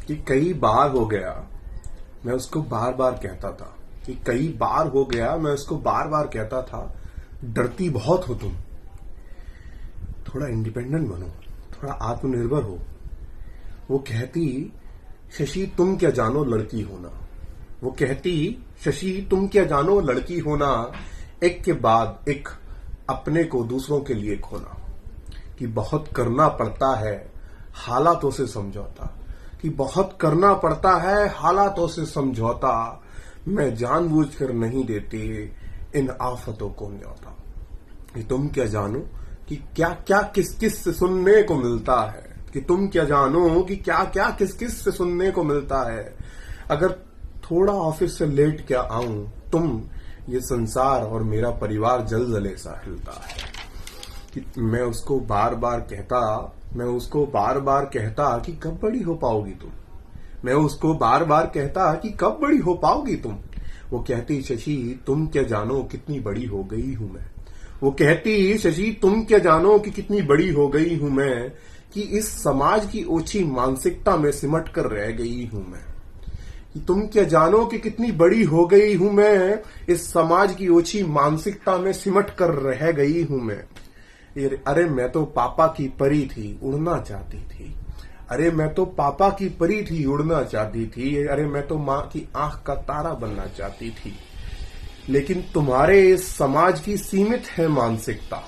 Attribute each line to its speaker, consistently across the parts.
Speaker 1: कि कई बार हो गया मैं उसको बार बार कहता था, कि कई बार हो गया मैं उसको बार बार कहता था, डरती बहुत हो तुम, थोड़ा इंडिपेंडेंट बनो, थोड़ा आत्मनिर्भर हो। वो कहती, शशि तुम क्या जानो लड़की होना। वो कहती, शशि तुम क्या जानो लड़की होना, एक के बाद एक अपने को दूसरों के लिए खोना। कि बहुत करना पड़ता है हालातों से समझौता, कि बहुत करना पड़ता है हालातों से समझौता, मैं जानबूझकर नहीं देती इन आफतों को न्योता। कि तुम क्या जानो कि क्या क्या किस किस से सुनने को मिलता है, कि तुम क्या जानो कि क्या क्या किस किस से सुनने को मिलता है। अगर थोड़ा ऑफिस से लेट क्या आऊं तुम, ये संसार और मेरा परिवार जलजले सा हिलता है। कि मैं उसको बार बार कहता कि कब बड़ी हो पाओगी तुम। मैं उसको बार बार कहता कि कब बड़ी हो पाओगी तुम। वो कहती, शशि तुम क्या जानो कितनी बड़ी हो गई हूं मैं। वो कहती, शशि तुम क्या जानो कि कितनी बड़ी हो गई हूं मैं, कि इस समाज की ओछी मानसिकता में सिमट कर रह गई हूं मैं। कि तुम क्या जानो कि कितनी बड़ी हो गई हूं मैं, इस समाज की ओछी मानसिकता में सिमट कर रह गई हूं मैं। अरे मैं तो पापा की परी थी, उड़ना चाहती थी। अरे मैं तो पापा की परी थी, उड़ना चाहती थी। अरे मैं तो माँ की आंख का तारा बनना चाहती थी। लेकिन तुम्हारे इस समाज की सीमित है मानसिकता,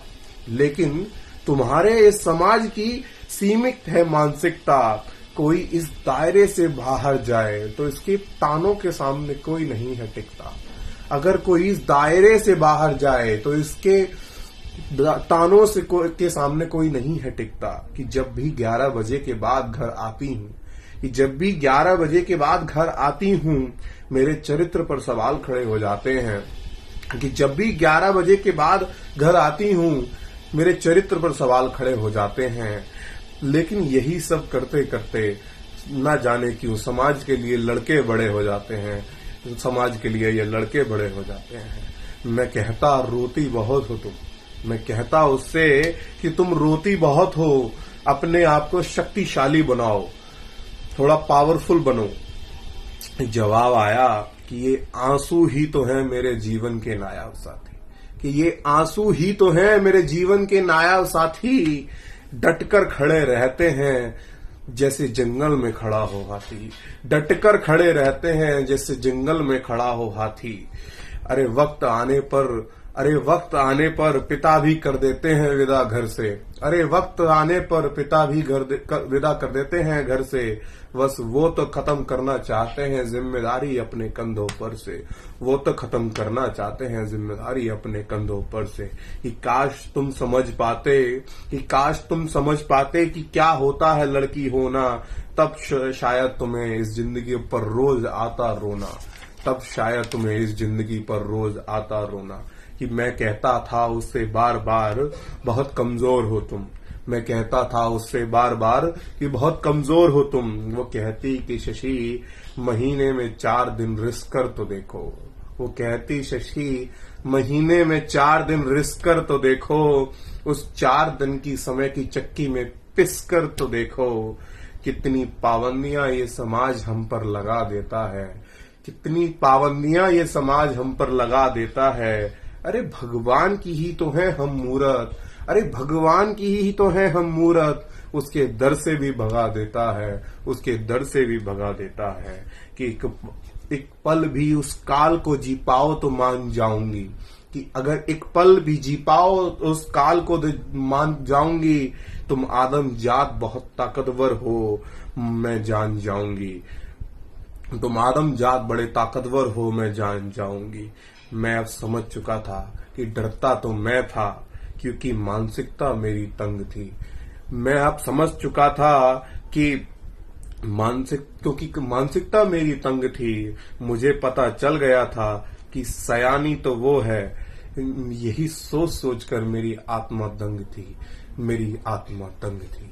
Speaker 1: लेकिन तुम्हारे इस समाज की सीमित है मानसिकता। कोई इस दायरे से बाहर जाए तो इसके तानों के सामने कोई नहीं है टिकता। अगर कोई इस दायरे से बाहर जाए तो इसके तानों से के सामने कोई नहीं है टिकता। कि जब भी 11 बजे के बाद घर आती हूँ, कि जब भी 11 बजे के बाद घर आती हूँ, मेरे चरित्र पर सवाल खड़े हो जाते हैं। कि जब भी 11 बजे के बाद घर आती हूँ, मेरे चरित्र पर सवाल खड़े हो जाते हैं। लेकिन यही सब करते करते ना जाने क्यों समाज के लिए लड़के बड़े हो जाते हैं, समाज के लिए ये लड़के बड़े हो जाते हैं। मैं कहता रोती बहुत हो तुम, मैं कहता उससे कि तुम रोती बहुत हो, अपने आप को शक्तिशाली बनाओ, थोड़ा पावरफुल बनो। जवाब आया कि ये आंसू ही तो हैं मेरे जीवन के नायाब साथी, कि ये आंसू ही तो हैं मेरे जीवन के नायाब साथी। डटकर खड़े रहते हैं जैसे जंगल में खड़ा हो हाथी, डटकर खड़े रहते हैं जैसे जंगल में खड़ा हो हाथी। अरे वक्त आने पर पिता भी कर देते हैं विदा घर से। अरे वक्त आने पर पिता भी विदा कर देते हैं घर से। बस वो तो खत्म करना चाहते हैं जिम्मेदारी अपने कंधों पर से, वो तो खत्म करना चाहते हैं जिम्मेदारी अपने कंधों पर से। कि काश तुम समझ पाते कि क्या होता है लड़की होना, तब शायद तुम्हें इस जिंदगी पर रोज आता रोना, तब शायद तुम्हें इस जिंदगी पर रोज आता रोना। कि मैं कहता था उससे बार बार बहुत कमजोर हो तुम, मैं कहता था उससे बार बार कि बहुत कमजोर हो तुम। वो कहती कि शशि महीने में 4 दिन रिस्क कर तो देखो। वो कहती, शशि महीने में 4 दिन रिस्क कर तो देखो, उस 4 दिन की समय की चक्की में पिस कर तो देखो। कितनी पाबंदियां ये समाज हम पर लगा देता है, कितनी पाबंदियां ये समाज हम पर लगा देता है। अरे भगवान की ही तो है हम मूरत, अरे भगवान की ही तो है हम मूरत। उसके दर से भी भगा देता है, उसके दर से भी भगा देता है। कि एक पल भी उस काल को जी पाओ तो मान जाऊंगी, कि अगर एक पल भी जी पाओ उस काल को मान जाऊंगी। तुम आदम जात बहुत ताकतवर हो, मैं जान जाऊंगी। तुम आदम जात बड़े ताकतवर हो, मैं जान जाऊंगी। मैं अब समझ चुका था कि डरता तो मैं था क्योंकि मानसिकता मेरी तंग थी। मैं अब समझ चुका था कि क्योंकि मानसिकता मेरी तंग थी। मुझे पता चल गया था कि सयानी तो वो है। यही सोच सोचकर मेरी आत्मा दंग थी, मेरी आत्मा दंग थी।